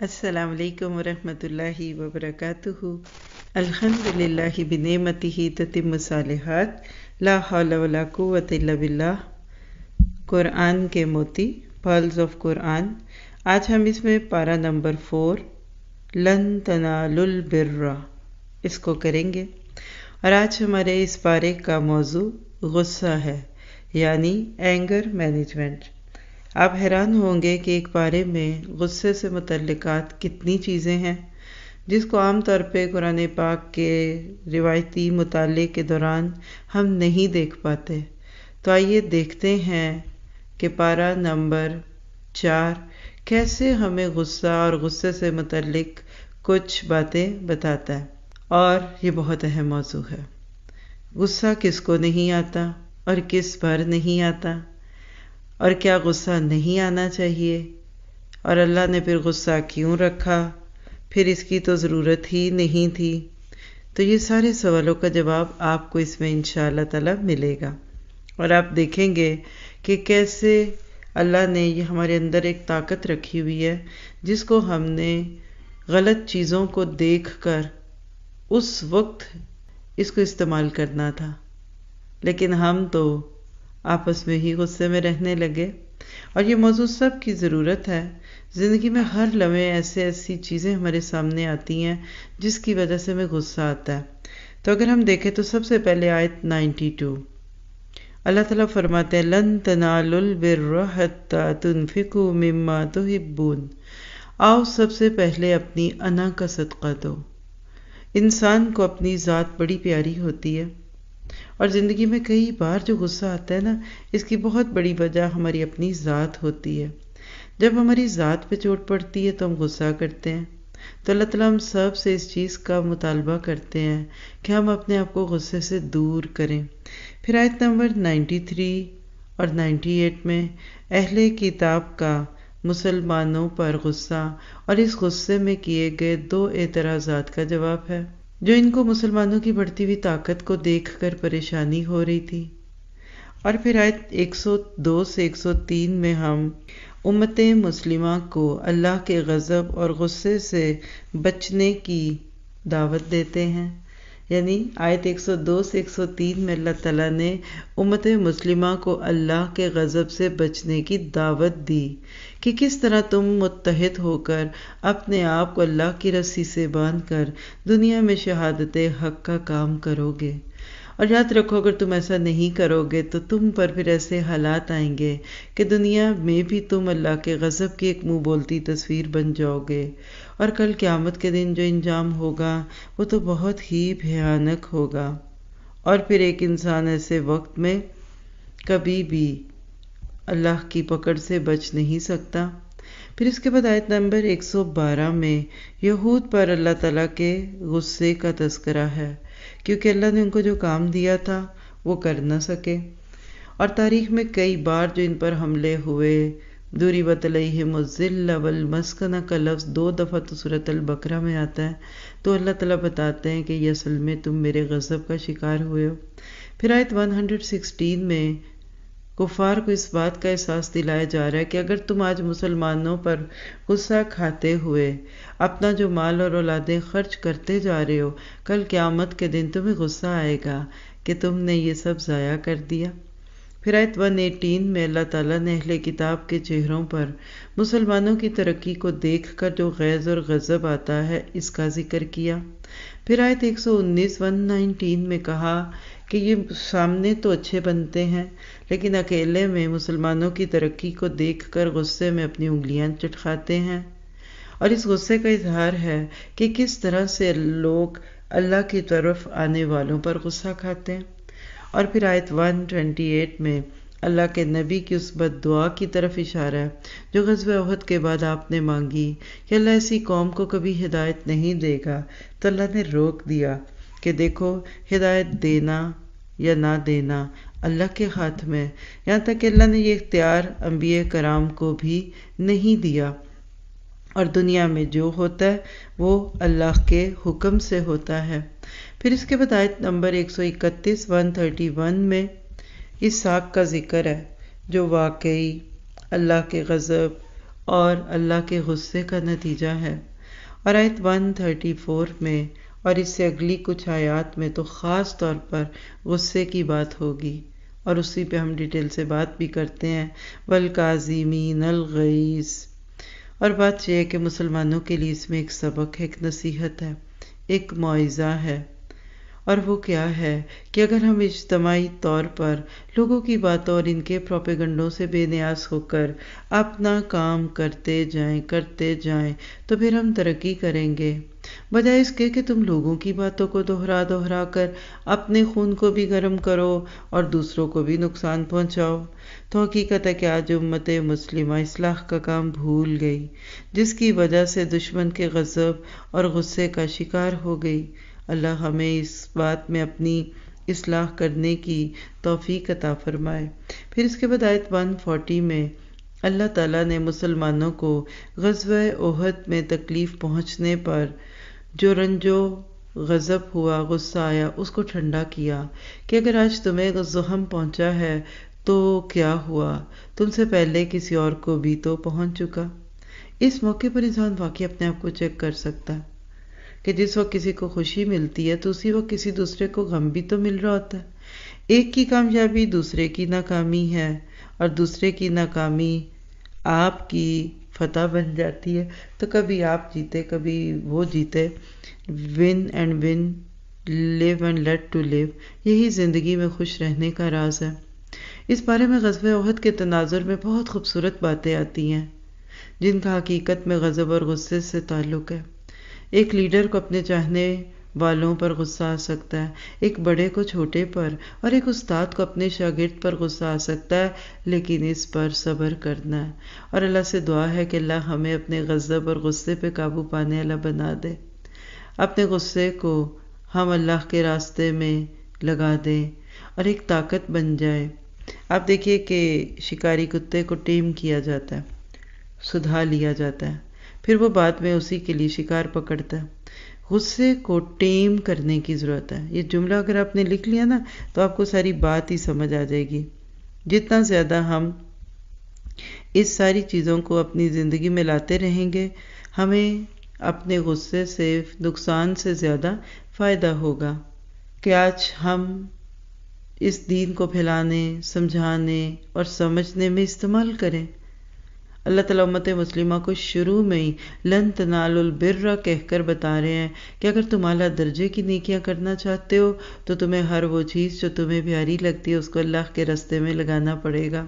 السلام علیکم ورحمۃ اللہ وبرکاتہ۔ الحمدللہ بنعمتہ تتم الصالحات، لا حول ولا قوۃ الا باللہ۔ قرآن کے موتی، پرلز آف قرآن۔ آج ہم اس میں پارہ نمبر 4 لن تنالوا البر اس کو کریں گے، اور آج ہمارے اس پارے کا موضوع غصہ ہے، یعنی اینگر مینجمنٹ۔ آپ حیران ہوں گے کہ ایک پارے میں غصے سے متعلقات کتنی چیزیں ہیں، جس کو عام طور پہ قرآن پاک کے روایتی مطالعے کے دوران ہم نہیں دیکھ پاتے۔ تو آئیے دیکھتے ہیں کہ پارہ نمبر 4 کیسے ہمیں غصہ اور غصے سے متعلق کچھ باتیں بتاتا ہے، اور یہ بہت اہم موضوع ہے۔ غصہ کس کو نہیں آتا اور کس پر نہیں آتا، اور کیا غصہ نہیں آنا چاہیے، اور اللہ نے پھر غصہ کیوں رکھا، پھر اس کی تو ضرورت ہی نہیں تھی۔ تو یہ سارے سوالوں کا جواب آپ کو اس میں انشاءاللہ تعالی ملے گا، اور آپ دیکھیں گے کہ کیسے اللہ نے یہ ہمارے اندر ایک طاقت رکھی ہوئی ہے، جس کو ہم نے غلط چیزوں کو دیکھ کر اس وقت اس کو استعمال کرنا تھا، لیکن ہم تو آپس میں ہی غصے میں رہنے لگے۔ اور یہ موضوع سب کی ضرورت ہے۔ زندگی میں ہر لمحے ایسی چیزیں ہمارے سامنے آتی ہیں جس کی وجہ سے ہمیں غصہ آتا ہے۔ تو اگر ہم دیکھیں تو سب سے پہلے آیت 92، اللہ تعالیٰ فرماتے ہیں لن تنالوا البر حتی تنفقوا مما تحبون۔ آؤ سب سے پہلے اپنی انا کا صدقہ دو۔ انسان کو اپنی ذات بڑی پیاری ہوتی ہے، اور زندگی میں کئی بار جو غصہ آتا ہے نا، اس کی بہت بڑی وجہ ہماری اپنی ذات ہوتی ہے۔ جب ہماری ذات پہ چوٹ پڑتی ہے تو ہم غصہ کرتے ہیں۔ تو اللہ تعالیٰ ہم سب سے اس چیز کا مطالبہ کرتے ہیں کہ ہم اپنے آپ کو غصے سے دور کریں۔ پھر آیت نمبر 93 اور 98 میں اہل کتاب کا مسلمانوں پر غصہ اور اس غصے میں کیے گئے 2 اعتراضات کا جواب ہے، جو ان کو مسلمانوں کی بڑھتی ہوئی طاقت کو دیکھ کر پریشانی ہو رہی تھی۔ اور پھر آیت 102 سے 103 میں ہم امت مسلمہ کو اللہ کے غضب اور غصے سے بچنے کی دعوت دیتے ہیں۔ یعنی آیت 102 سے 103 میں اللہ تعالیٰ نے امت مسلمہ کو اللہ کے غضب سے بچنے کی دعوت دی کہ کس طرح تم متحد ہو کر اپنے آپ کو اللہ کی رسی سے باندھ کر دنیا میں شہادت حق کا کام کرو گے۔ اور یاد رکھو اگر تم ایسا نہیں کرو گے تو تم پر پھر ایسے حالات آئیں گے کہ دنیا میں بھی تم اللہ کے غضب کی ایک منہ بولتی تصویر بن جاؤ گے، اور کل قیامت کے دن جو انجام ہوگا وہ تو بہت ہی بھیانک ہوگا۔ اور پھر ایک انسان ایسے وقت میں کبھی بھی اللہ کی پکڑ سے بچ نہیں سکتا۔ پھر اس کے بعد آیت نمبر 112 میں یہود پر اللہ تعالیٰ کے غصے کا تذکرہ ہے، کیونکہ اللہ نے ان کو جو کام دیا تھا وہ کر نہ سکے، اور تاریخ میں کئی بار جو ان پر حملے ہوئے، ضربت علیہم الذلۃ والمسکنہ کا لفظ 2 دفعہ تو سورۃ البقرہ میں آتا ہے، تو اللہ تعالیٰ بتاتے ہیں کہ یہ اصل میں تم میرے غضب کا شکار ہوئے ہو۔ پھر آیت 116 میں کفار کو اس بات کا احساس دلایا جا رہا ہے کہ اگر تم آج مسلمانوں پر غصہ کھاتے ہوئے اپنا جو مال اور اولادیں خرچ کرتے جا رہے ہو، کل قیامت کے دن تمہیں غصہ آئے گا کہ تم نے یہ سب ضائع کر دیا۔ پھر آیت 118 میں اللہ تعالیٰ نے اہل کتاب کے چہروں پر مسلمانوں کی ترقی کو دیکھ کر جو غیظ اور غضب آتا ہے اس کا ذکر کیا۔ پھر آیت 119 میں کہا کہ یہ سامنے تو اچھے بنتے ہیں، لیکن اکیلے میں مسلمانوں کی ترقی کو دیکھ کر غصے میں اپنی انگلیاں چٹکاتے ہیں، اور اس غصے کا اظہار ہے کہ کس طرح سے لوگ اللہ کی طرف آنے والوں پر غصہ کھاتے ہیں۔ اور پھر آیت 128 میں اللہ کے نبی کی اس بد دعا کی طرف اشارہ ہے جو غزوہ احد کے بعد آپ نے مانگی کہ اللہ ایسی قوم کو کبھی ہدایت نہیں دے گا، تو اللہ نے روک دیا کہ دیکھو ہدایت دینا یا نہ دینا اللہ کے ہاتھ میں، یہاں تک کہ اللہ نے یہ اختیار انبیاء کرام کو بھی نہیں دیا، اور دنیا میں جو ہوتا ہے وہ اللہ کے حکم سے ہوتا ہے۔ پھر اس کے بعد آیت نمبر 131 میں اسحاق کا ذکر ہے، جو واقعی اللہ کے غضب اور اللہ کے غصے کا نتیجہ ہے۔ اور آیت 134 میں اور اس سے اگلی کچھ آیات میں تو خاص طور پر غصے کی بات ہوگی، اور اسی پہ ہم ڈیٹیل سے بات بھی کرتے ہیں، والکاظمین الغیظ۔ اور بات یہ ہے کہ مسلمانوں کے لیے اس میں ایک سبق ہے، ایک نصیحت ہے، ایک موعظہ ہے، اور وہ کیا ہے کہ اگر ہم اجتماعی طور پر لوگوں کی باتوں اور ان کے پروپیگنڈوں سے بے نیاز ہو کر اپنا کام کرتے جائیں تو پھر ہم ترقی کریں گے، بجائے اس کے کہ تم لوگوں کی باتوں کو دہرا کر اپنے خون کو بھی گرم کرو اور دوسروں کو بھی نقصان پہنچاؤ۔ تو حقیقت ہے کہ آج امت مسلمہ اصلاح کا کام بھول گئی، جس کی وجہ سے دشمن کے غضب اور غصے کا شکار ہو گئی۔ اللہ ہمیں اس بات میں اپنی اصلاح کرنے کی توفیق عطا فرمائے۔ پھر اس کے بعد آیت 140 میں اللہ تعالیٰ نے مسلمانوں کو غزوہ احد میں تکلیف پہنچنے پر جو رنج و غضب ہوا، غصہ آیا، اس کو ٹھنڈا کیا کہ اگر آج تمہیں زخم پہنچا ہے تو کیا ہوا، تم سے پہلے کسی اور کو بھی تو پہنچ چکا۔ اس موقع پر انسان واقعی اپنے آپ کو چیک کر سکتا ہے کہ جس وقت کسی کو خوشی ملتی ہے تو اسی وقت کسی دوسرے کو غم بھی تو مل رہا ہوتا ہے۔ ایک کی کامیابی دوسرے کی ناکامی ہے، اور دوسرے کی ناکامی آپ کی فتح بن جاتی ہے۔ تو کبھی آپ جیتے، کبھی وہ جیتے، won and won, live and let to live, یہی زندگی میں خوش رہنے کا راز ہے۔ اس بارے میں غزوہ احد کے تناظر میں بہت خوبصورت باتیں آتی ہیں جن کا حقیقت میں غضب اور غصے سے تعلق ہے۔ ایک لیڈر کو اپنے چاہنے والوں پر غصہ آ سکتا ہے، ایک بڑے کو چھوٹے پر، اور ایک استاد کو اپنے شاگرد پر غصہ آ سکتا ہے، لیکن اس پر صبر کرنا ہے۔ اور اللہ سے دعا ہے کہ اللہ ہمیں اپنے غضب اور غصے پہ قابو پانے والا بنا دے، اپنے غصے کو ہم اللہ کے راستے میں لگا دیں اور ایک طاقت بن جائے۔ آپ دیکھیے کہ شکاری کتے کو ٹیم کیا جاتا ہے، سدھا لیا جاتا ہے، پھر وہ بعد میں اسی کے لیے شکار پکڑتا ہے۔ غصے کو ٹیم کرنے کی ضرورت ہے۔ یہ جملہ اگر آپ نے لکھ لیا نا تو آپ کو ساری بات ہی سمجھ آ جائے گی۔ جتنا زیادہ ہم اس ساری چیزوں کو اپنی زندگی میں لاتے رہیں گے، ہمیں اپنے غصے سے نقصان سے زیادہ فائدہ ہوگا کہ آج ہم اس دین کو پھیلانے، سمجھانے اور سمجھنے میں استعمال کریں۔ اللہ تعالیٰ امت مسلمہ کو شروع میں ہی لن تنالوا البر کہہ کر بتا رہے ہیں کہ اگر تم اعلیٰ درجے کی نیکیاں کرنا چاہتے ہو تو تمہیں ہر وہ چیز جو تمہیں پیاری لگتی ہے اس کو اللہ کے راستے میں لگانا پڑے گا۔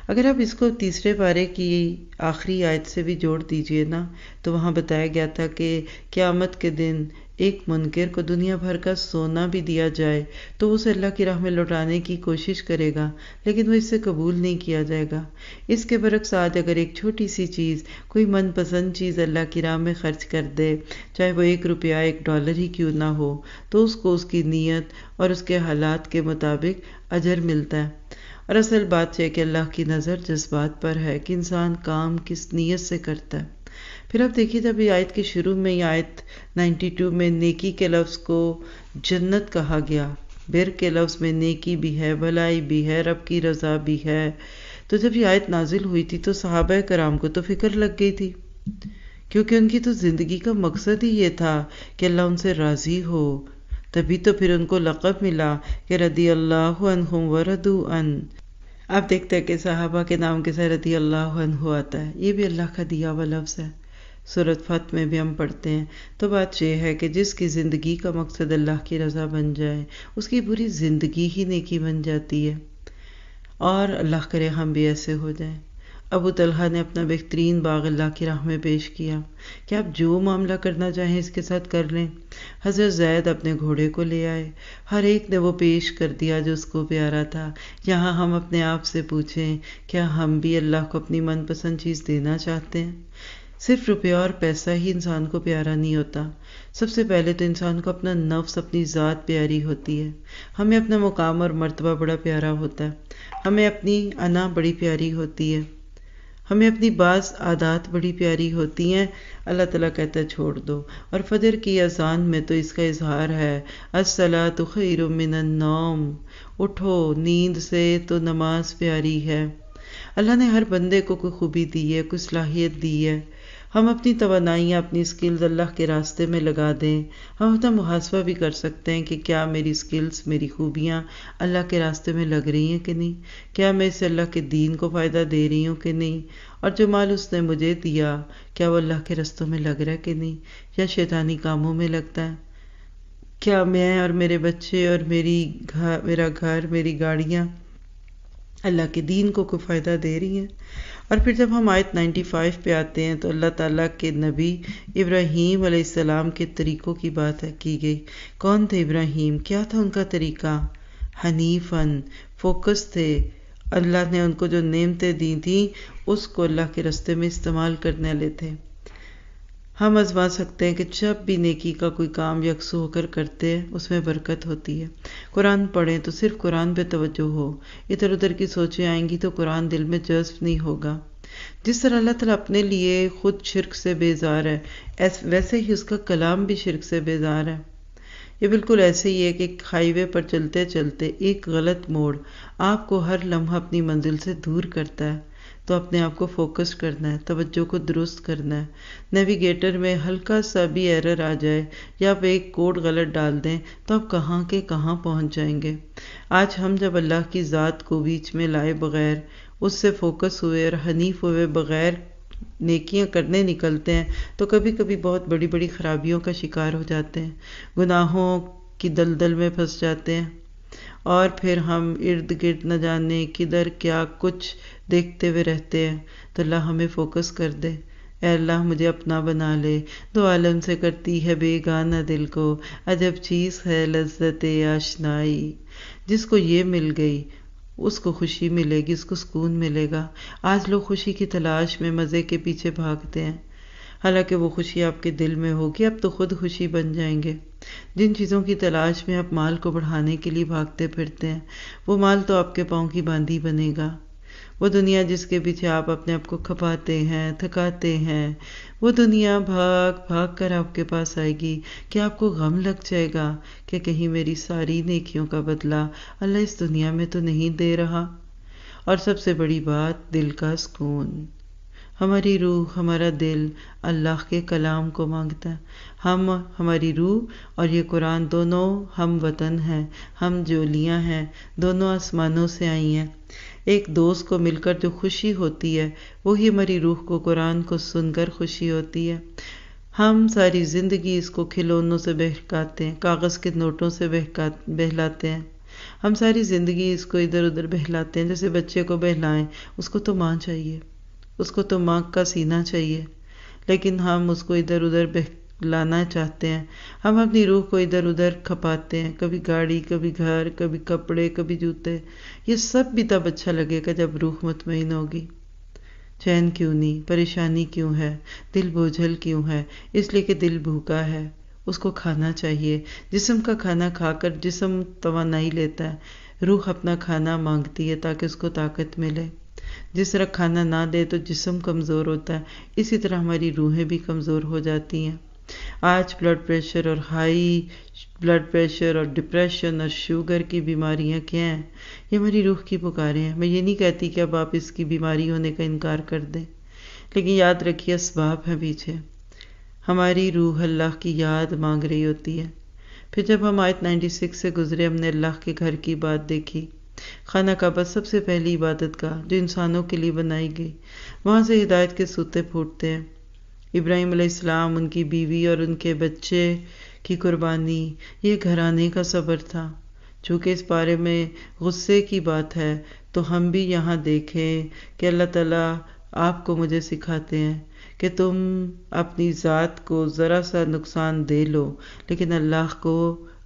اگر آپ اس کو تیسرے پارے کی آخری آیت سے بھی جوڑ دیجئے نا تو وہاں بتایا گیا تھا کہ قیامت کے دن ایک منکر کو دنیا بھر کا سونا بھی دیا جائے تو اسے اللہ کی راہ میں لوٹانے کی کوشش کرے گا، لیکن وہ اس سے قبول نہیں کیا جائے گا۔ اس کے برعکس آج اگر ایک چھوٹی سی چیز، کوئی من پسند چیز اللہ کی راہ میں خرچ کر دے، چاہے وہ $1 $1 ہی کیوں نہ ہو، تو اس کو اس کی نیت اور اس کے حالات کے مطابق اجر ملتا ہے۔ اور اصل بات یہ ہے کہ اللہ کی نظر جذبات پر ہے کہ انسان کام کس نیت سے کرتا ہے۔ پھر آپ دیکھیے جب یہ آیت کے شروع میں آیت 92 میں نیکی کے لفظ کو جنت کہا گیا، بر کے لفظ میں نیکی بھی ہے، بھلائی بھی ہے، رب کی رضا بھی ہے، تو جب یہ آیت نازل ہوئی تھی تو صحابہ کرام کو تو فکر لگ گئی تھی، کیونکہ ان کی تو زندگی کا مقصد ہی یہ تھا کہ اللہ ان سے راضی ہو، تبھی تو پھر ان کو لقب ملا کہ رضی اللہ عنہم ورضوا عنہ۔ آپ دیکھتے ہیں کہ صحابہ کے نام کے ساتھ رضی اللہ عنہ آتا ہے، یہ بھی اللہ کا دیا ہوا لفظ ہے، سورۃ فتح میں بھی ہم پڑھتے ہیں۔ تو بات یہ ہے کہ جس کی زندگی کا مقصد اللہ کی رضا بن جائے اس کی پوری زندگی ہی نیکی بن جاتی ہے، اور اللہ کرے ہم بھی ایسے ہو جائیں۔ ابو طلحہ نے اپنا بہترین باغ اللہ کی راہ میں پیش کیا کہ آپ جو معاملہ کرنا چاہیں اس کے ساتھ کر لیں۔ حضرت زید اپنے گھوڑے کو لے آئے، ہر ایک نے وہ پیش کر دیا جو اس کو پیارا تھا۔ یہاں ہم اپنے آپ سے پوچھیں کیا ہم بھی اللہ کو اپنی من پسند چیز دینا چاہتے ہیں؟ صرف روپیہ اور پیسہ ہی انسان کو پیارا نہیں ہوتا، سب سے پہلے تو انسان کو اپنا نفس، اپنی ذات پیاری ہوتی ہے، ہمیں اپنا مقام اور مرتبہ بڑا پیارا ہوتا ہے، ہمیں اپنی انا بڑی پیاری ہوتی ہے، ہمیں اپنی بعض عادات بڑی پیاری ہوتی ہیں۔ اللہ تعالیٰ کہتا ہے چھوڑ دو، اور فجر کی اذان میں تو اس کا اظہار ہے، الصلاۃ خیر من النوم، اٹھو نیند سے تو نماز پیاری ہے۔ اللہ نے ہر بندے کو کوئی خوبی دی ہے، کوئی صلاحیت دی ہے۔ ہم اپنی توانائیاں، اپنی اسکلز اللہ کے راستے میں لگا دیں۔ ہم اپنا محاسبہ بھی کر سکتے ہیں کہ کیا میری اسکلز، میری خوبیاں اللہ کے راستے میں لگ رہی ہیں کہ نہیں، کیا میں اسے اللہ کے دین کو فائدہ دے رہی ہوں کہ نہیں، اور جو مال اس نے مجھے دیا کیا وہ اللہ کے رستوں میں لگ رہا ہے کہ نہیں، یا شیطانی کاموں میں لگتا ہے۔ کیا میں اور میرے بچے اور میرا گھر، میری گاڑیاں اللہ کے دین کو کوئی فائدہ دے رہی ہیں؟ اور پھر جب ہم آیت 95 پہ آتے ہیں تو اللہ تعالیٰ کے نبی ابراہیم علیہ السلام کے طریقوں کی بات کی گئی۔ کون تھے ابراہیم؟ کیا تھا ان کا طریقہ؟ حنیفاً، فوکس تھے۔ اللہ نے ان کو جو نعمتیں دی تھیں اس کو اللہ کے راستے میں استعمال کرنے والے تھے۔ ہم آزما سکتے ہیں کہ جب بھی نیکی کا کوئی کام یکسو ہو کر کرتے ہیں اس میں برکت ہوتی ہے۔ قرآن پڑھیں تو صرف قرآن پہ توجہ ہو، ادھر ادھر کی سوچیں آئیں گی تو قرآن دل میں جذب نہیں ہوگا۔ جس طرح اللہ تعالیٰ اپنے لیے خود شرک سے بیزار ہے، ویسے ہی اس کا کلام بھی شرک سے بیزار ہے۔ یہ بالکل ایسے ہی ہے کہ ہائی وے پر چلتے چلتے ایک غلط موڑ آپ کو ہر لمحہ اپنی منزل سے دور کرتا ہے، تو اپنے آپ کو فوکس کرنا ہے، توجہ کو درست کرنا ہے۔ نیویگیٹر میں ہلکا سا بھی ایرر آ جائے یا آپ ایک کوڈ غلط ڈال دیں تو آپ کہاں کے کہاں پہنچ جائیں گے۔ آج ہم جب اللہ کی ذات کو بیچ میں لائے بغیر، اس سے فوکس ہوئے اور حنیف ہوئے بغیر نیکیاں کرنے نکلتے ہیں تو کبھی کبھی بہت بڑی بڑی خرابیوں کا شکار ہو جاتے ہیں، گناہوں کی دلدل میں پھنس جاتے ہیں، اور پھر ہم ارد گرد نہ جانے کدھر کیا کچھ دیکھتے ہوئے رہتے ہیں۔ تو اللہ ہمیں فوکس کر دے۔ اے اللہ مجھے اپنا بنا لے، دو عالم سے کرتی ہے بیگانہ دل کو، عجب چیز ہے لذت آشنائی۔ جس کو یہ مل گئی اس کو خوشی ملے گی، اس کو سکون ملے گا۔ آج لوگ خوشی کی تلاش میں مزے کے پیچھے بھاگتے ہیں، حالانکہ وہ خوشی آپ کے دل میں ہوگی، اب تو خود خوشی بن جائیں گے۔ جن چیزوں کی تلاش میں آپ مال کو بڑھانے کے لیے بھاگتے پھرتے ہیں وہ مال تو آپ کے پاؤں کی باندھی بنے گا۔ وہ دنیا جس کے پیچھے آپ اپنے آپ کو کھپاتے ہیں، تھکاتے ہیں، وہ دنیا بھاگ بھاگ کر آپ کے پاس آئے گی کہ آپ کو غم لگ جائے گا کہ کہیں میری ساری نیکیوں کا بدلہ اللہ اس دنیا میں تو نہیں دے رہا۔ اور سب سے بڑی بات، دل کا سکون۔ ہماری روح، ہمارا دل اللہ کے کلام کو مانگتا ہے۔ ہماری روح اور یہ قرآن دونوں ہم وطن ہیں، ہم جولیاں ہیں، دونوں آسمانوں سے آئی ہیں۔ ایک دوست کو مل کر جو خوشی ہوتی ہے وہی ہماری روح کو قرآن کو سن کر خوشی ہوتی ہے۔ ہم ساری زندگی اس کو کھلونوں سے بہکاتے ہیں، کاغذ کے نوٹوں سے بہلاتے ہیں۔ ہم ساری زندگی اس کو ادھر ادھر بہلاتے ہیں، جیسے بچے کو بہلائیں، اس کو تو ماں چاہیے، اس کو تو ماں کا سینہ چاہیے، لیکن ہم اس کو ادھر ادھر بہلانا چاہتے ہیں۔ ہم اپنی روح کو ادھر ادھر کھپاتے ہیں، کبھی گاڑی، کبھی گھر، کبھی کپڑے، کبھی جوتے۔ یہ سب بھی تب اچھا لگے گا جب روح مطمئن ہوگی۔ چین کیوں نہیں، پریشانی کیوں ہے، دل بوجھل کیوں ہے؟ اس لیے کہ دل بھوکا ہے، اس کو کھانا چاہیے۔ جسم کا کھانا کھا کر جسم توانائی لیتا ہے، روح اپنا کھانا مانگتی ہے تاکہ اس کو طاقت ملے۔ جس طرح کھانا نہ دے تو جسم کمزور ہوتا ہے، اسی طرح ہماری روحیں بھی کمزور ہو جاتی ہیں۔ آج بلڈ پریشر اور ہائی بلڈ پریشر اور ڈپریشن اور شوگر کی بیماریاں کیا ہیں؟ یہ ہماری روح کی پکاریں ہیں۔ میں یہ نہیں کہتی کہ اب آپ اس کی بیماری ہونے کا انکار کر دیں، لیکن یاد رکھیے اسباب ہیں پیچھے۔ ہماری روح اللہ کی یاد مانگ رہی ہوتی ہے۔ پھر جب ہم آیت 96 سے گزرے، ہم نے اللہ کے گھر کی بات دیکھی۔ خانہ کعبہ سب سے پہلی عبادت گاہ جو انسانوں کے لیے بنائی گئی، وہاں سے ہدایت کے سوتے پھوٹتے ہیں۔ ابراہیم علیہ السلام، ان کی بیوی اور ان کے بچے کی قربانی، یہ گھرانے کا صبر تھا۔ چونکہ اس بارے میں غصے کی بات ہے تو ہم بھی یہاں دیکھیں کہ اللہ تعالیٰ آپ کو مجھے سکھاتے ہیں کہ تم اپنی ذات کو ذرا سا نقصان دے لو لیکن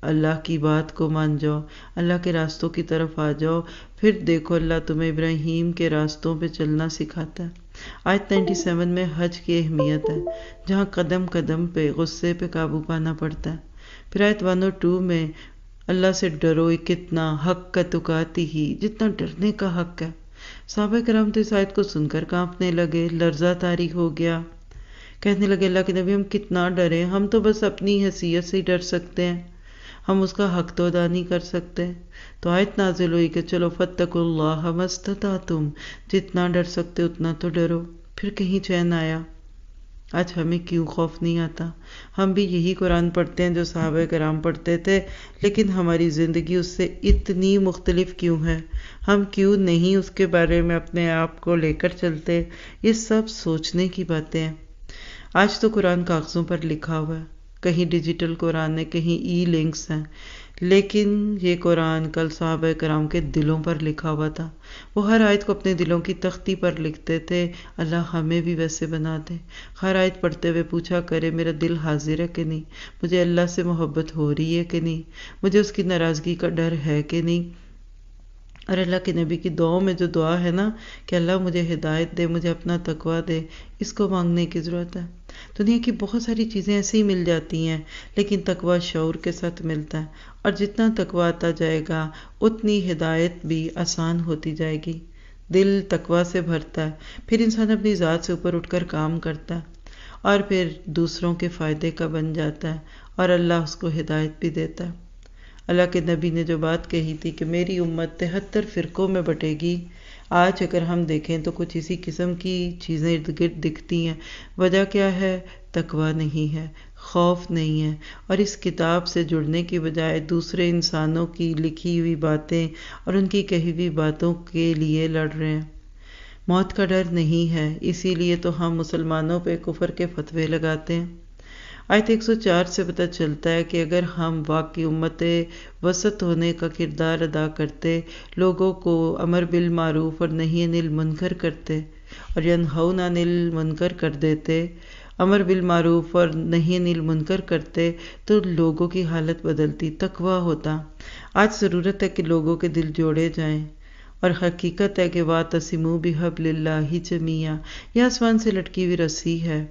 اللہ کی بات کو مان جاؤ، اللہ کے راستوں کی طرف آ جاؤ، پھر دیکھو اللہ تمہیں ابراہیم کے راستوں پہ چلنا سکھاتا ہے۔ آیت 97 میں حج کی اہمیت ہے، جہاں قدم قدم پہ غصے پہ قابو پانا پڑتا ہے۔ پھر آیت 102 میں اللہ سے ڈرو، کتنا حق کا تقاتی ہی، جتنا ڈرنے کا حق ہے۔ صحابہ کرام تو اس آیت کو سن کر کانپنے لگے، لرزہ طاری ہو گیا، کہنے لگے اللہ کے نبی ہم کتنا ڈریں، ہم تو بس اپنی حیثیت سے ہی ڈر سکتے ہیں، ہم اس کا حق تو ادا نہیں کر سکتے۔ تو آیت نازل ہوئی کہ چلو فاتقوا اللہ ما استطعتم، جتنا ڈر سکتے اتنا تو ڈرو۔ پھر کہیں چین آیا؟ آج ہمیں کیوں خوف نہیں آتا؟ ہم بھی یہی قرآن پڑھتے ہیں جو صحابہ کرام پڑھتے تھے، لیکن ہماری زندگی اس سے اتنی مختلف کیوں ہے؟ ہم کیوں نہیں اس کے بارے میں اپنے آپ کو لے کر چلتے؟ یہ سب سوچنے کی باتیں ہیں۔ آج تو قرآن کاغذوں پر لکھا ہوا ہے، کہیں ڈیجیٹل قرآن ہے، کہیں ای لنکس ہیں، لیکن یہ قرآن کل صحابہ کرام کے دلوں پر لکھا ہوا تھا۔ وہ ہر آیت کو اپنے دلوں کی تختی پر لکھتے تھے۔ اللہ ہمیں بھی ویسے بنا دے، ہر آیت پڑھتے ہوئے پوچھا کرے میرا دل حاضر ہے کہ نہیں، مجھے اللہ سے محبت ہو رہی ہے کہ نہیں، مجھے اس کی ناراضگی کا ڈر ہے کہ نہیں۔ اور اللہ کے نبی کی دعاؤں میں جو دعا ہے نا کہ اللہ مجھے ہدایت دے، مجھے اپنا تقویٰ دے، اس کو مانگنے کی ضرورت ہے۔ دنیا کی بہت ساری چیزیں ایسے ہی مل جاتی ہیں، لیکن تقویٰ شعور کے ساتھ ملتا ہے، اور جتنا تقویٰ آتا جائے گا اتنی ہدایت بھی آسان ہوتی جائے گی۔ دل تقویٰ سے بھرتا ہے، پھر انسان اپنی ذات سے اوپر اٹھ کر کام کرتا ہے، اور پھر دوسروں کے فائدے کا بن جاتا ہے، اور اللہ اس کو ہدایت بھی دیتا ہے۔ اللہ کے نبی نے جو بات کہی تھی کہ میری امت 73 فرقوں میں بٹے گی، آج اگر ہم دیکھیں تو کچھ اسی قسم کی چیزیں ارد گرد دکھتی ہیں۔ وجہ کیا ہے؟ تقویٰ نہیں ہے، خوف نہیں ہے، اور اس کتاب سے جڑنے کی بجائے دوسرے انسانوں کی لکھی ہوئی باتیں اور ان کی کہی ہوئی باتوں کے لیے لڑ رہے ہیں۔ موت کا ڈر نہیں ہے، اسی لیے تو ہم مسلمانوں پہ کفر کے فتوے لگاتے ہیں۔ آیت 104 سے پتہ چلتا ہے کہ اگر ہم واقعی امت وسط ہونے کا کردار ادا کرتے، لوگوں کو امر بالمعروف اور نہی عن المنکر کرتے اور ینہون عن المنکر کر دیتے، امر بالمعروف اور نہی عن المنکر کرتے، تو لوگوں کی حالت بدلتی، تقویٰ ہوتا۔ آج ضرورت ہے کہ لوگوں کے دل جوڑے جائیں، اور حقیقت ہے کہ واعتصموا بحبل اللہ جمیعا، یہ آسمان سے لٹکی ہوئی رسی ہے،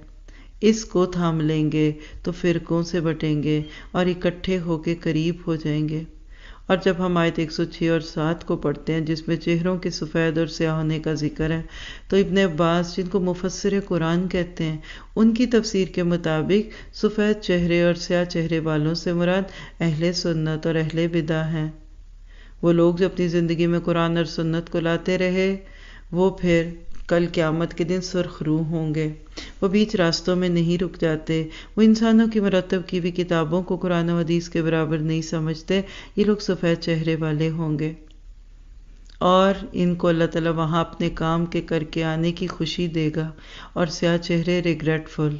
اس کو تھام لیں گے تو فرقوں سے بٹیں گے اور اکٹھے ہو کے قریب ہو جائیں گے۔ اور جب ہم آیت 106 اور 7 کو پڑھتے ہیں جس میں چہروں کے سفید اور سیاہ ہونے کا ذکر ہے، تو ابن عباس جن کو مفسر قرآن کہتے ہیں، ان کی تفسیر کے مطابق سفید چہرے اور سیاہ چہرے والوں سے مراد اہل سنت اور اہل بدع ہیں۔ وہ لوگ جو اپنی زندگی میں قرآن اور سنت کو لاتے رہے، وہ پھر کل قیامت کے دن سرخ روح ہوں گے۔ وہ بیچ راستوں میں نہیں رک جاتے، وہ انسانوں کی مرتب کی ہوئی کتابوں کو قرآن و حدیث کے برابر نہیں سمجھتے۔ یہ لوگ سفید چہرے والے ہوں گے، اور ان کو اللہ تعالیٰ وہاں اپنے کام کے کر کے آنے کی خوشی دے گا، اور سیاہ چہرے ریگریٹفل،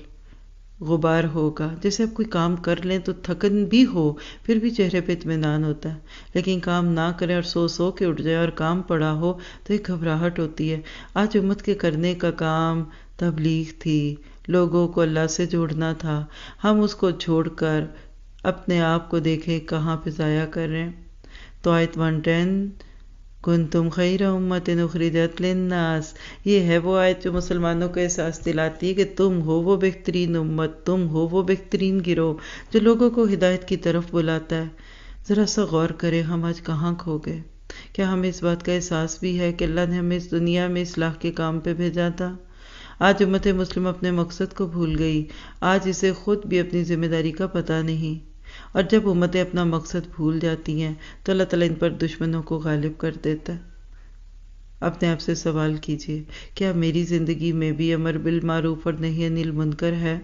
غبار ہوگا۔ جیسے آپ کوئی کام کر لیں تو تھکن بھی ہو پھر بھی چہرے پہ اطمینان ہوتا ہے، لیکن کام نہ کریں اور سو کے اٹھ جائے اور کام پڑا ہو تو ایک گھبراہٹ ہوتی ہے۔ آج امت کے کرنے کا کام تبلیغ تھی، لوگوں کو اللہ سے جوڑنا تھا، ہم اس کو چھوڑ کر اپنے آپ کو دیکھیں کہاں پہ ضائع کر رہے ہیں۔ تو آیت 110 کنتم خیر امت اخرجت للناس، یہ ہے وہ آیت جو مسلمانوں کو احساس دلاتی ہے کہ تم ہو وہ بہترین امت، تم ہو وہ بہترین گروہ جو لوگوں کو ہدایت کی طرف بلاتا ہے۔ ذرا سا غور کریں ہم آج کہاں کھو گئے؟ کیا ہمیں اس بات کا احساس بھی ہے کہ اللہ نے ہمیں اس دنیا میں اصلاح کے کام پہ بھیجا تھا؟ آج امت مسلم اپنے مقصد کو بھول گئی، آج اسے خود بھی اپنی ذمہ داری کا پتہ نہیں، اور جب امتیں اپنا مقصد بھول جاتی ہیں تو اللہ تعالیٰ ان پر دشمنوں کو غالب کر دیتا ہے۔ اپنے آپ سے سوال کیجئے، کیا میری زندگی میں بھی امر بالمعروف اور نہی عن المنکر ہے؟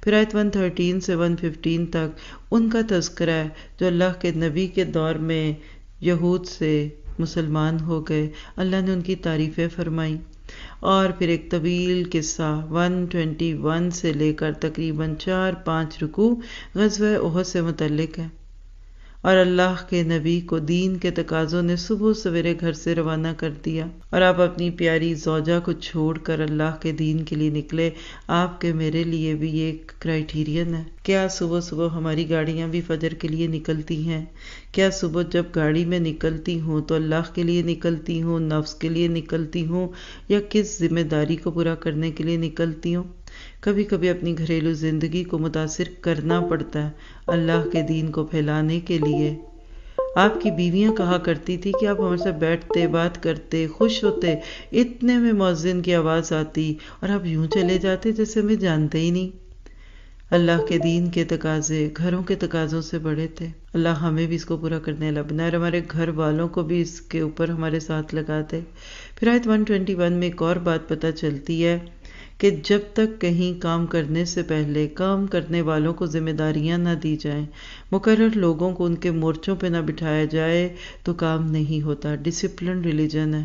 پھر آیت 113 سے 115 تک ان کا تذکرہ ہے جو اللہ کے نبی کے دور میں یہود سے مسلمان ہو گئے، اللہ نے ان کی تعریفیں فرمائیں، اور پھر ایک طویل قصہ 121 سے لے کر تقریباً 4-5 رکوع غزوہ احد سے متعلق ہے۔ اور اللہ کے نبی کو دین کے تقاضوں نے صبح سویرے گھر سے روانہ کر دیا، اور آپ اپنی پیاری زوجہ کو چھوڑ کر اللہ کے دین کے لیے نکلے۔ آپ کے میرے لیے بھی یہ ایک کرائیٹیرین ہے۔ کیا صبح صبح ہماری گاڑیاں بھی فجر کے لیے نکلتی ہیں؟ کیا صبح جب گاڑی میں نکلتی ہوں تو اللہ کے لیے نکلتی ہوں، نفس کے لیے نکلتی ہوں، یا کس ذمہ داری کو پورا کرنے کے لیے نکلتی ہوں؟ کبھی کبھی اپنی گھریلو زندگی کو متاثر کرنا پڑتا ہے اللہ کے دین کو پھیلانے کے لیے۔ آپ کی بیویاں کہا کرتی تھی کہ آپ ہمارے ساتھ بیٹھتے، بات کرتے، خوش ہوتے، اتنے میں مؤذن کی آواز آتی اور آپ یوں چلے جاتے جیسے ہمیں جانتے ہی نہیں۔ اللہ کے دین کے تقاضے گھروں کے تقاضوں سے بڑے تھے۔ اللہ ہمیں بھی اس کو پورا کرنے والا بنائے اور ہمارے گھر والوں کو بھی اس کے اوپر ہمارے ساتھ لگا دے۔ پھر آیت 121 میں ایک اور بات پتہ چلتی ہے کہ جب تک کہیں کام کرنے سے پہلے کام کرنے والوں کو ذمہ داریاں نہ دی جائیں، مقرر لوگوں کو ان کے مورچوں پہ نہ بٹھایا جائے تو کام نہیں ہوتا۔ ڈسپلن ریلیجن ہے۔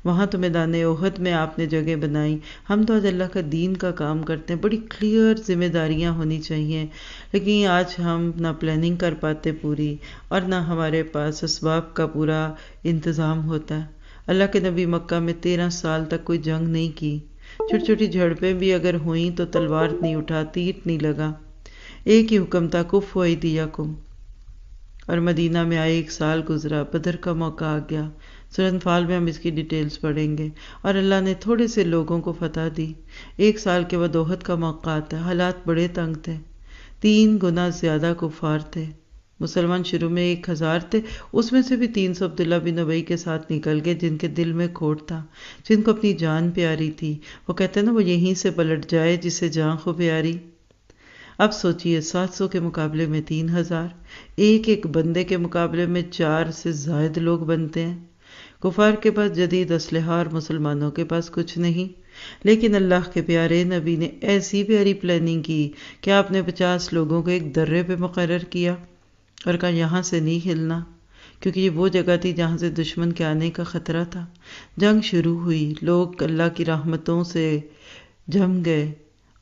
وہاں تو میدان احد میں آپ نے جگہ بنائی، ہم تو آج اللہ کا دین کا کام کرتے ہیں، بڑی کلیئر ذمہ داریاں ہونی چاہیے، لیکن آج ہم نہ پلاننگ کر پاتے پوری اور نہ ہمارے پاس اسباب کا پورا انتظام ہوتا ہے۔ اللہ کے نبی مکہ میں 13 سال تک کوئی جنگ نہیں کی، چھوٹی چھوٹی جھڑپیں بھی اگر ہوئیں تو تلوار نہیں اٹھا، تیر نہیں لگا، ایک ہی حکم تھا کفوا ایدیکم، اور مدینہ میں آئے 1 سال گزرا، بدر کا موقع آ گیا۔ سورہ انفال میں ہم اس کی ڈیٹیلز پڑھیں گے، اور اللہ نے تھوڑے سے لوگوں کو فتح دی۔ 1 سال کے بعد احد کا موقع آتا ہے، حالات بڑے تنگ تھے، 3 گنا زیادہ کفار تھے، مسلمان شروع میں 1000 تھے، اس میں سے بھی 300 عبداللہ بن ابی کے ساتھ نکل گئے جن کے دل میں کھوٹ تھا، جن کو اپنی جان پیاری تھی۔ وہ کہتے ہیں نا، وہ یہیں سے پلٹ جائے جسے جان کو پیاری۔ اب سوچئے 700 کے مقابلے میں 3000، ایک بندے کے مقابلے میں 4 سے زائد لوگ بنتے ہیں۔ کفار کے پاس جدید اسلحہ اور مسلمانوں کے پاس کچھ نہیں، لیکن اللہ کے پیارے نبی نے ایسی پیاری پلاننگ کی کہ آپ نے 50 لوگوں کو ایک درے پہ مقرر کیا اور کہا یہاں سے نہیں ہلنا، کیونکہ یہ وہ جگہ تھی جہاں سے دشمن کے آنے کا خطرہ تھا۔ جنگ شروع ہوئی، لوگ اللہ کی رحمتوں سے جم گئے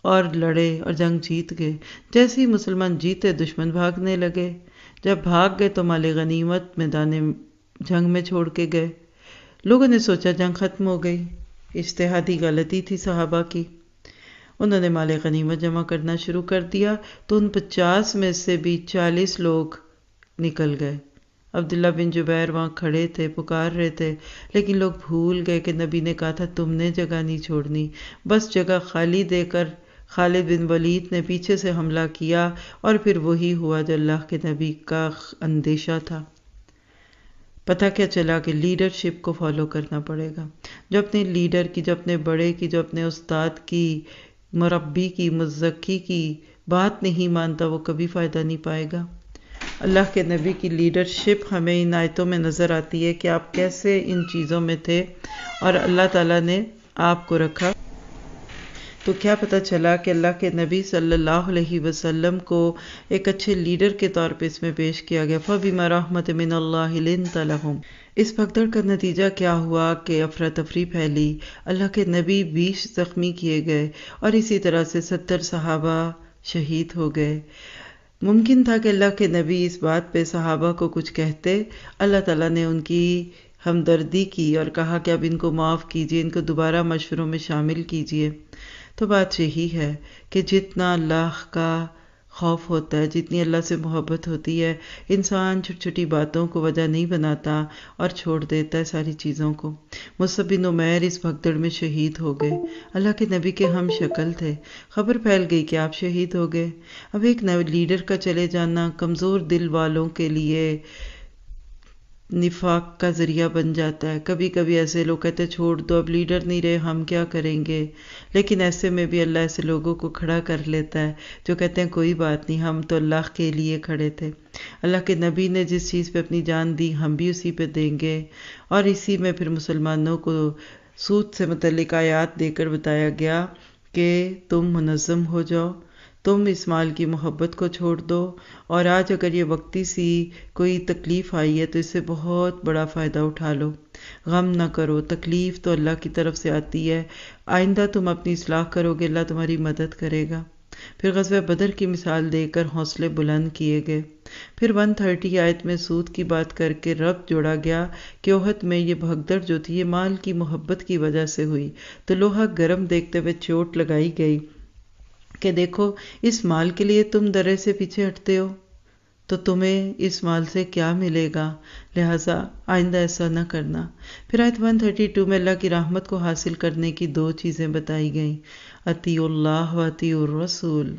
اور لڑے اور جنگ جیت گئے۔ جیسے ہی مسلمان جیتے دشمن بھاگنے لگے، جب بھاگ گئے تو مال غنیمت میدان جنگ میں چھوڑ کے گئے۔ لوگوں نے سوچا جنگ ختم ہو گئی، اجتہادی غلطی تھی صحابہ کی، انہوں نے مال غنیمت جمع کرنا شروع کر دیا، تو ان 50 میں سے بھی 40 لوگ نکل گئے۔ عبداللہ بن جبیر وہاں کھڑے تھے، پکار رہے تھے، لیکن لوگ بھول گئے کہ نبی نے کہا تھا تم نے جگہ نہیں چھوڑنی۔ بس جگہ خالی دے کر خالد بن ولید نے پیچھے سے حملہ کیا، اور پھر وہی ہوا جو اللہ کے نبی کا اندیشہ تھا۔ پتہ کیا چلا کہ لیڈرشپ کو فالو کرنا پڑے گا۔ جو اپنے لیڈر کی، جو اپنے بڑے کی، جو اپنے استاد کی، مربی کی، مزکی کی بات نہیں مانتا، وہ کبھی فائدہ نہیں پائے گا۔ اللہ کے نبی کی لیڈرشپ ہمیں ان آیتوں میں نظر آتی ہے کہ آپ کیسے ان چیزوں میں تھے اور اللہ تعالیٰ نے آپ کو رکھا۔ تو کیا پتہ چلا کہ اللہ کے نبی صلی اللہ علیہ وسلم کو ایک اچھے لیڈر کے طور پہ اس میں پیش کیا گیا۔ فَبِمَا رَحْمَةٍ مِّنَ اللَّهِ لِنْتَ لَهُمْ۔ اس بھگدڑ کا نتیجہ کیا ہوا کہ افراتفری پھیلی، اللہ کے نبی 20 زخمی کیے گئے، اور اسی طرح سے 70 صحابہ شہید ہو گئے۔ ممکن تھا کہ اللہ کے نبی اس بات پہ صحابہ کو کچھ کہتے، اللہ تعالیٰ نے ان کی ہمدردی کی اور کہا کہ اب ان کو معاف کیجئے، ان کو دوبارہ مشوروں میں شامل کیجئے۔ تو بات یہی ہے کہ جتنا اللہ کا خوف ہوتا ہے، جتنی اللہ سے محبت ہوتی ہے، انسان چھوٹی چھوٹی باتوں کو وجہ نہیں بناتا اور چھوڑ دیتا ہے ساری چیزوں کو۔ مصعب بن عمیر اس بھگدڑ میں شہید ہو گئے، اللہ کے نبی کے ہم شکل تھے، خبر پھیل گئی کہ آپ شہید ہو گئے۔ اب ایک نئے لیڈر کا چلے جانا کمزور دل والوں کے لیے نفاق کا ذریعہ بن جاتا ہے۔ کبھی کبھی ایسے لوگ کہتے چھوڑ دو، اب لیڈر نہیں رہے، ہم کیا کریں گے، لیکن ایسے میں بھی اللہ ایسے لوگوں کو کھڑا کر لیتا ہے جو کہتے ہیں کوئی بات نہیں، ہم تو اللہ کے لیے کھڑے تھے، اللہ کے نبی نے جس چیز پہ اپنی جان دی ہم بھی اسی پہ دیں گے۔ اور اسی میں پھر مسلمانوں کو سود سے متعلق آیات دے کر بتایا گیا کہ تم منظم ہو جاؤ، تم اس مال کی محبت کو چھوڑ دو، اور آج اگر یہ وقتی سی کوئی تکلیف آئی ہے تو اس سے بہت بڑا فائدہ اٹھا لو، غم نہ کرو، تکلیف تو اللہ کی طرف سے آتی ہے، آئندہ تم اپنی اصلاح کرو گے، اللہ تمہاری مدد کرے گا۔ پھر غزوہ بدر کی مثال دے کر حوصلے بلند کیے گئے۔ پھر 130 آیت میں سود کی بات کر کے ربط جوڑا گیا کہ احد میں یہ بھگدڑ جو تھی یہ مال کی محبت کی وجہ سے ہوئی، تو لوہا گرم دیکھتے ہوئے چوٹ لگائی گئی کہ دیکھو اس مال کے لیے تم درے سے پیچھے ہٹتے ہو تو تمہیں اس مال سے کیا ملے گا، لہٰذا آئندہ ایسا نہ کرنا۔ پھر آیت 132 میں اللہ کی رحمت کو حاصل کرنے کی 2 چیزیں بتائی گئیں، اطیعوا اللہ و اطیعوا الرسول۔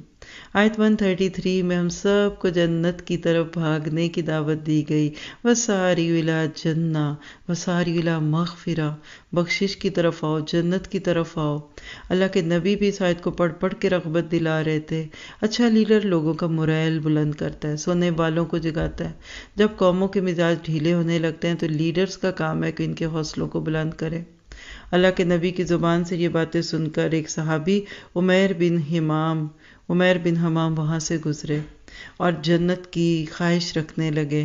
آیت 133 میں ہم سب کو جنت کی طرف بھاگنے کی دعوت دی گئی، وساریوا الی جنہ وساریوا الی مغفرہ، بخشش کی طرف آؤ، جنت کی طرف آؤ۔ اللہ کے نبی بھی اس آیت کو پڑھ پڑھ کے رغبت دلا رہے تھے۔ اچھا لیڈر لوگوں کا موریل بلند کرتا ہے، سونے والوں کو جگاتا ہے۔ جب قوموں کے مزاج ڈھیلے ہونے لگتے ہیں تو لیڈرز کا کام ہے کہ ان کے حوصلوں کو بلند کرے۔ اللہ کے نبی کی زبان سے یہ باتیں سن کر ایک صحابی عمیر بن حمام وہاں سے گزرے اور جنت کی خواہش رکھنے لگے۔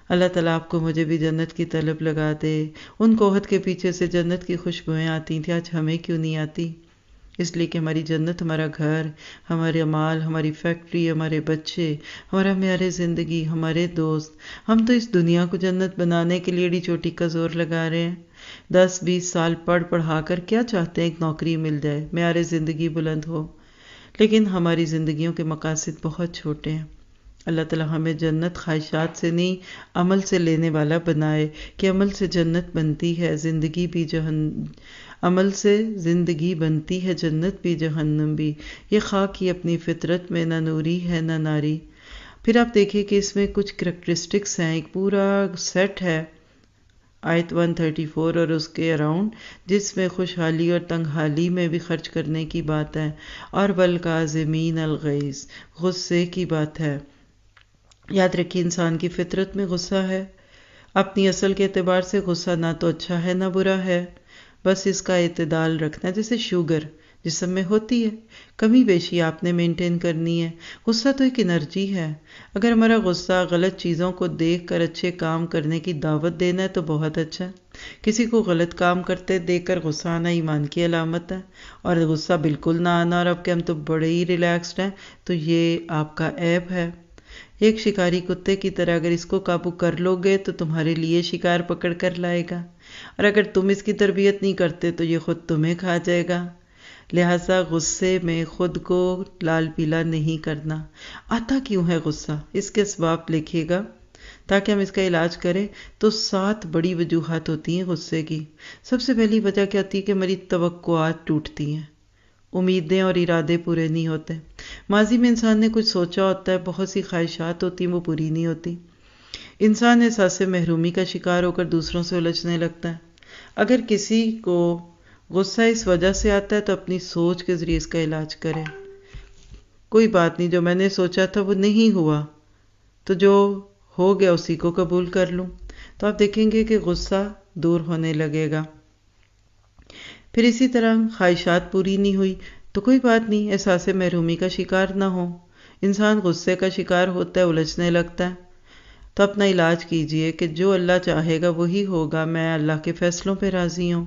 اللہ تعالیٰ آپ کو مجھے بھی جنت کی طلب لگا دے۔ ان کو عہد کے پیچھے سے جنت کی خوشبوئیں آتی تھیں، آج ہمیں کیوں نہیں آتی؟ اس لیے کہ ہماری جنت ہمارا گھر، ہمارے مال، ہماری فیکٹری، ہمارے بچے، ہمارا معیار زندگی، ہمارے دوست، ہم تو اس دنیا کو جنت بنانے کے لیے ایڑی چوٹی کا زور لگا رہے ہیں۔ 10-20 سال پڑھا کر کیا چاہتے ہیں؟ ایک نوکری مل جائے، معیار زندگی بلند ہو، لیکن ہماری زندگیوں کے مقاصد بہت چھوٹے ہیں۔ اللہ تعالیٰ ہمیں جنت خواہشات سے نہیں، عمل سے لینے والا بنائے، کہ عمل سے جنت بنتی ہے، عمل سے زندگی بنتی ہے، جنت بھی جہنم بھی۔ یہ خاک ہی اپنی فطرت میں نہ نوری ہے نہ ناری۔ پھر آپ دیکھیں کہ اس میں کچھ کریکٹرسٹکس ہیں، ایک پورا سیٹ ہے آیت 134 اور اس کے اراؤنڈ، جس میں خوشحالی اور تنگحالی میں بھی خرچ کرنے کی بات ہے، اور والکاظمین الغیظ، غصے کی بات ہے۔ یاد رکھیے انسان کی فطرت میں غصہ ہے، اپنی اصل کے اعتبار سے غصہ نہ تو اچھا ہے نہ برا ہے، بس اس کا اعتدال رکھنا، جیسے شوگر جسم میں ہوتی ہے، کمی بیشی آپ نے مینٹین کرنی ہے۔ غصہ تو ایک انرجی ہے، اگر ہمارا غصہ غلط چیزوں کو دیکھ کر اچھے کام کرنے کی دعوت دینا ہے تو بہت اچھا۔ کسی کو غلط کام کرتے دیکھ کر غصہ آنا ایمان کی علامت ہے، اور غصہ بالکل نہ آنا اور اب کہ ہم تو بڑے ہی ریلیکسڈ ہیں تو یہ آپ کا عیب ہے۔ ایک شکاری کتے کی طرح اگر اس کو قابو کر لو گے تو تمہارے لیے شکار پکڑ کر لائے گا، اور اگر تم اس کی تربیت نہیں کرتے تو یہ خود تمہیں کھا جائے گا۔ لہٰذا غصے میں خود کو لال پیلا نہیں کرنا۔ آتا کیوں ہے غصہ؟ اس کے اسباب لکھیے گا تاکہ ہم اس کا علاج کریں۔ تو 7 بڑی وجوہات ہوتی ہیں غصے کی۔ سب سے پہلی وجہ کیا ہوتی ہے کہ ہماری توقعات ٹوٹتی ہیں، امیدیں اور ارادے پورے نہیں ہوتے۔ ماضی میں انسان نے کچھ سوچا ہوتا ہے، بہت سی خواہشات ہوتی ہیں، وہ پوری نہیں ہوتی۔ انسان احساس محرومی کا شکار ہو کر دوسروں سے الجھنے لگتا ہے۔ اگر کسی کو غصہ اس وجہ سے آتا ہے تو اپنی سوچ کے ذریعے اس کا علاج کرے۔ کوئی بات نہیں، جو میں نے سوچا تھا وہ نہیں ہوا، تو جو ہو گیا اسی کو قبول کر لوں، تو آپ دیکھیں گے کہ غصہ دور ہونے لگے گا۔ پھر اسی طرح خواہشات پوری نہیں ہوئی تو کوئی بات نہیں، احساس محرومی کا شکار نہ ہو۔ انسان غصے کا شکار ہوتا ہے، الجھنے لگتا ہے، تو اپنا علاج کیجئے کہ جو اللہ چاہے گا وہی ہوگا، میں اللہ کے فیصلوں پہ راضی ہوں۔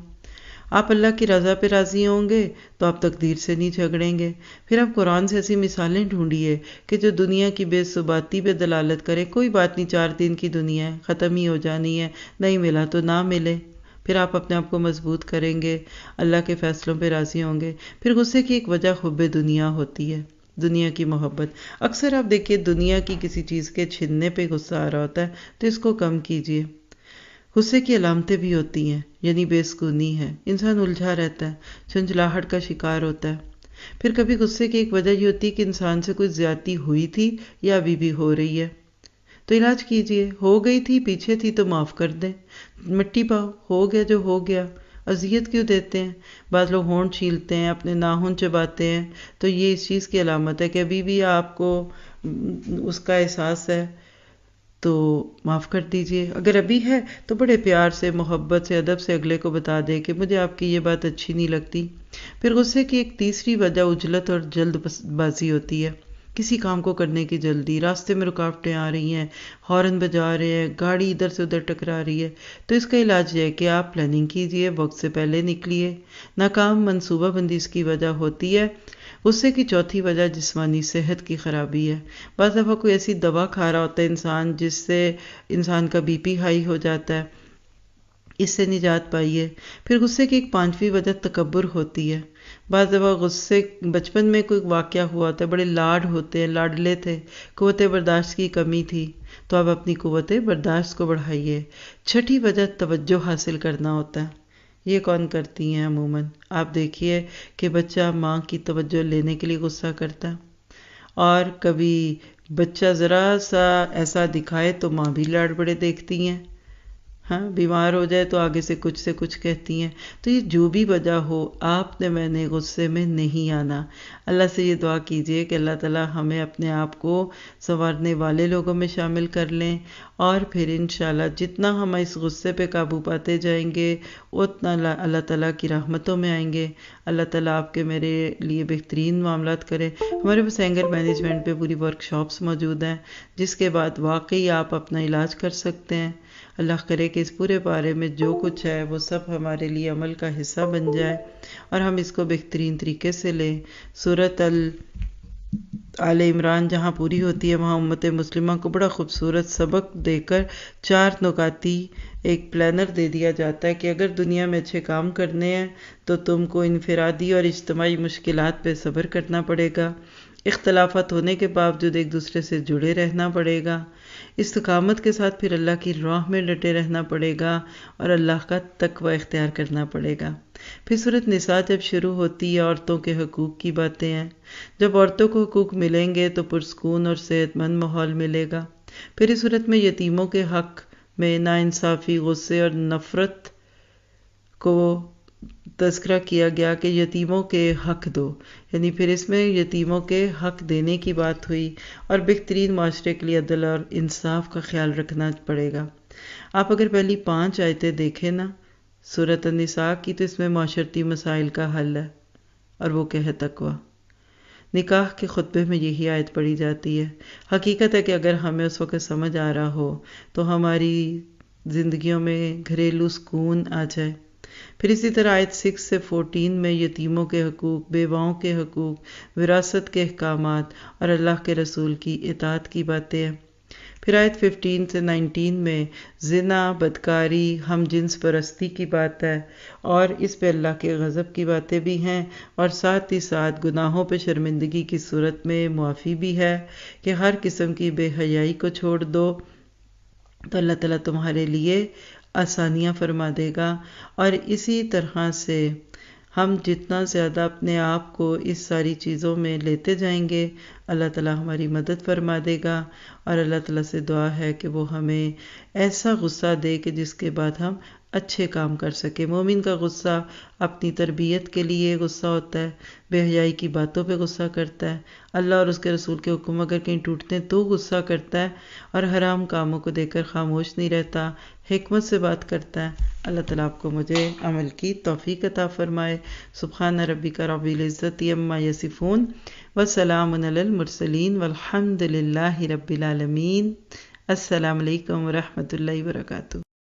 آپ اللہ کی رضا پہ راضی ہوں گے تو آپ تقدیر سے نہیں جھگڑیں گے۔ پھر آپ قرآن سے ایسی مثالیں ڈھونڈیے کہ جو دنیا کی بے ثباتی پہ دلالت کرے۔ کوئی بات نہیں، 4 دن کی دنیا ہے، ختم ہی ہو جانی ہے، نہیں ملا تو نہ ملے۔ پھر آپ اپنے آپ کو مضبوط کریں گے، اللہ کے فیصلوں پہ راضی ہوں گے۔ پھر غصے کی ایک وجہ حب دنیا ہوتی ہے، دنیا کی محبت۔ اکثر آپ دیکھیے دنیا کی کسی چیز کے چھننے پہ غصہ آ رہا ہوتا ہے، تو اس کو کم کیجیے۔ غصے کی علامتیں بھی ہوتی ہیں، یعنی بے سکونی ہے، انسان الجھا رہتا ہے، جھنجھلاہٹ کا شکار ہوتا ہے۔ پھر کبھی غصے کی ایک وجہ یہ ہوتی ہے کہ انسان سے کوئی زیادتی ہوئی تھی یا ابھی بھی ہو رہی ہے، تو علاج کیجئے۔ ہو گئی تھی، پیچھے تھی تو معاف کر دیں، مٹی پاؤ، ہو گیا جو ہو گیا، اذیت کیوں دیتے ہیں؟ بعض لوگ ہونٹ چھیلتے ہیں، اپنے ناخن چباتے ہیں، تو یہ اس چیز کی علامت ہے کہ ابھی بھی آپ کو اس کا احساس ہے، تو معاف کر دیجئے۔ اگر ابھی ہے تو بڑے پیار سے، محبت سے، ادب سے اگلے کو بتا دے کہ مجھے آپ کی یہ بات اچھی نہیں لگتی۔ پھر غصے کی ایک تیسری وجہ عجلت اور جلد بازی ہوتی ہے، کسی کام کو کرنے کی جلدی، راستے میں رکاوٹیں آ رہی ہیں، ہارن بجا رہے ہیں، گاڑی ادھر سے ادھر ٹکرا رہی ہے، تو اس کا علاج یہ ہے کہ آپ پلاننگ کیجئے، وقت سے پہلے نکلیے۔ ناکام منصوبہ بندی اس کی وجہ ہوتی ہے۔ غصے کی چوتھی وجہ جسمانی صحت کی خرابی ہے۔ بعض دفعہ کوئی ایسی دوا کھا رہا ہوتا ہے انسان جس سے انسان کا بی پی ہائی ہو جاتا ہے، اس سے نجات پائیے۔ پھر غصے کی ایک 5ویں وجہ تکبر ہوتی ہے، بعض دفعہ غصے بچپن میں کوئی واقعہ ہوا ہوتا ہے، بڑے لاڈ ہوتے ہیں، لاڈلے تھے، قوت برداشت کی کمی تھی، تو آپ اپنی قوت برداشت کو بڑھائیے۔ چھٹی وجہ توجہ حاصل کرنا ہوتا ہے۔ یہ کون کرتی ہیں عموماً؟ آپ دیکھیے کہ بچہ ماں کی توجہ لینے کے لیے غصہ کرتا ہے، اور کبھی بچہ ذرا سا ایسا دکھائے تو ماں بھی لاڑ بڑے دیکھتی ہیں، ہاں بیمار ہو جائے تو آگے سے کچھ کہتی ہیں۔ تو یہ جو بھی وجہ ہو، آپ نے میں نے غصے میں نہیں آنا۔ اللہ سے یہ دعا کیجئے کہ اللہ تعالی ہمیں اپنے آپ کو سنوارنے والے لوگوں میں شامل کر لیں، اور پھر انشاءاللہ جتنا ہم اس غصے پہ قابو پاتے جائیں گے اتنا اللہ تعالیٰ کی رحمتوں میں آئیں گے۔ اللہ تعالیٰ آپ کے میرے لیے بہترین معاملات کرے۔ ہمارے پاس اینگر مینجمنٹ پہ پوری ورکشاپس موجود ہیں، جس کے بعد واقعی آپ اپنا علاج کر سکتے ہیں۔ اللہ کرے کہ اس پورے بارے میں جو کچھ ہے وہ سب ہمارے لیے عمل کا حصہ بن جائے، اور ہم اس کو بہترین طریقے سے لیں۔ سورۃ آل عمران جہاں پوری ہوتی ہے، وہاں امت مسلمہ کو بڑا خوبصورت سبق دے کر 4 نکاتی ایک پلانر دے دیا جاتا ہے کہ اگر دنیا میں اچھے کام کرنے ہیں تو تم کو انفرادی اور اجتماعی مشکلات پہ صبر کرنا پڑے گا، اختلافات ہونے کے باوجود ایک دوسرے سے جڑے رہنا پڑے گا، استقامت کے ساتھ پھر اللہ کی راہ میں ڈٹے رہنا پڑے گا، اور اللہ کا تقوی اختیار کرنا پڑے گا۔ پھر سورۃ نساء جب شروع ہوتی ہے، عورتوں کے حقوق کی باتیں ہیں۔ جب عورتوں کو حقوق ملیں گے تو پرسکون اور صحت مند ماحول ملے گا۔ پھر اس صورت میں یتیموں کے حق میں ناانصافی، غصے اور نفرت کو تذکرہ کیا گیا کہ یتیموں کے حق دو، یعنی پھر اس میں یتیموں کے حق دینے کی بات ہوئی، اور بہترین معاشرے کے لیے عدل اور انصاف کا خیال رکھنا پڑے گا۔ آپ اگر پہلی 5 آیتیں دیکھیں نا سورۃ النساء کی، تو اس میں معاشرتی مسائل کا حل ہے، اور وہ کہ ہے تقوی۔ نکاح کے خطبے میں یہی آیت پڑھی جاتی ہے۔ حقیقت ہے کہ اگر ہمیں اس وقت سمجھ آ رہا ہو تو ہماری زندگیوں میں گھریلو سکون آ جائے۔ پھر اسی طرح آیت 6 سے 14 میں یتیموں کے حقوق، بیواؤں کے حقوق، وراثت کے احکامات اور اللہ کے رسول کی اطاعت کی باتیں ہیں۔ پھر آیت 15 سے 19 میں زنا، بدکاری، ہم جنس پرستی کی بات ہے، اور اس پہ اللہ کے غضب کی باتیں بھی ہیں، اور ساتھ ہی ساتھ گناہوں پہ شرمندگی کی صورت میں معافی بھی ہے کہ ہر قسم کی بے حیائی کو چھوڑ دو تو اللہ تعالیٰ تمہارے لیے آسانیاں فرما دے گا۔ اور اسی طرح سے ہم جتنا زیادہ اپنے آپ کو اس ساری چیزوں میں لیتے جائیں گے، اللہ تعالیٰ ہماری مدد فرما دے گا، اور اللہ تعالیٰ سے دعا ہے کہ وہ ہمیں ایسا غصہ دے کہ جس کے بعد ہم اچھے کام کر سکے۔ مومن کا غصہ اپنی تربیت کے لیے غصہ ہوتا ہے، بے حیائی کی باتوں پہ غصہ کرتا ہے، اللہ اور اس کے رسول کے حکم اگر کہیں ٹوٹتے ہیں تو غصہ کرتا ہے، اور حرام کاموں کو دیکھ کر خاموش نہیں رہتا، حکمت سے بات کرتا ہے۔ اللہ تعالیٰ آپ کو مجھے عمل کی توفیق عطا فرمائے۔ سبحان ربک رب العزت عما یصفون وسلام علی المرسلین والحمد للہ رب العالمین۔ السلام علیکم ورحمۃ اللہ وبرکاتہ۔